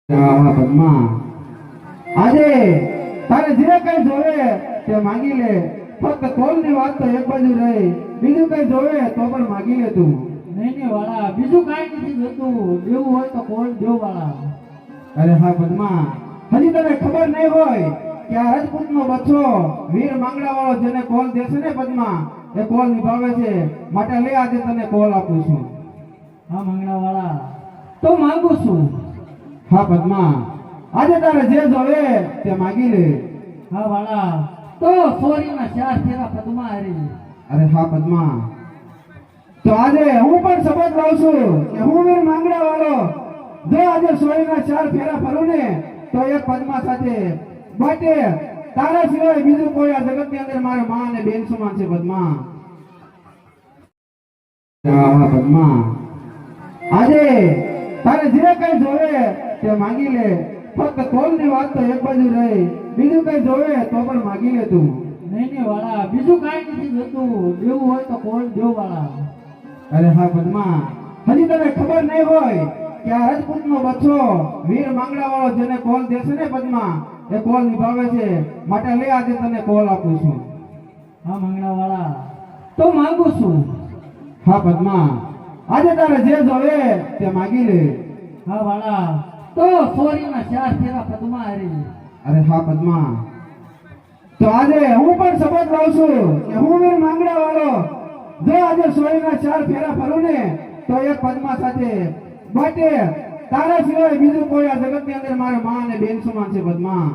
પદ્મા આજે તારે જે કઈ જોવે તે માંગી લે, ફક્ત કોલની વાત તો એક બાજુ રહી, બીજું કઈ જોવે તો પણ માંગી લે તું. નહીં વાળા, બીજું કાંઈ નથી જોતું, દેવું હોય તો કોલ દેવ વાળા. અરે હા પદ્મા, હજી તને ખબર નહીં હોય કે આ રાજપૂતનો બચ્ચો વીર માંગડા વાળો જેને કોલ દેશે ને પદ્મા, એ કોલ નિભાવે છે, માટે લે આજે તને કોલ આપું છું. હા માંગડા વાળા, તો માંગુ છું. હા પદ્મા, આજે તારે જે જોવે તે માંગી લે. હા વાળા, તો સોરીના 4 ફેરા પદ્મા હારી. અરે હા પદ્મા, તો આજે હું પણ શપથ લઉં છું કે હું વીર માંગડા વાળો જો આજે સોરીના 4 ફેરા ફરું ને તો એક પદ્મા સાથે માટે તારા સિવાય બીજું કોઈ આ જગતની અંદર મારે માં અને બેન સમાન છે પદ્મા. હા પદ્મા, આજે તારે જે કઈ જોવે તે માંગી લે, ફક્ત કોલની વાત તો એક બાજુ રહી, બીજું કઈ જોવે તો પણ માંગી લે તું. નહીં વાળા, બીજું કાંઈ નથી જોતું, દેવું હોય તો કોલ દેવ વાળા. અરે હા પદ્મા, હજી તને ખબર નહીં હોય કે આ રાજપૂતનો બચ્ચો વીર માંગડા વાળો જેને કોલ દેશે ને પદ્મા, એ કોલ નિભાવે છે, માટે લે આજે તને કોલ આપું છું. હા માંગડા વાળા, તો માંગુ છું. હા પદ્મા, આજે તારે જે જોવે તે માંગી લે. હા વાળા, તો સોરીના 4 ફેરા પદ્મા હારી. અરે હા પદ્મા, તો આજે હું પણ શપથ લઉં છું કે હું વીર માંગડા વાળો જો આજે સોરીના 4 ફેરા ફરું ને તો એક પદ્મા સાથે માટે તારા સિવાય બીજું કોઈ આ જગતની અંદર મારે માં અને બેન સમાન છે પદ્મા.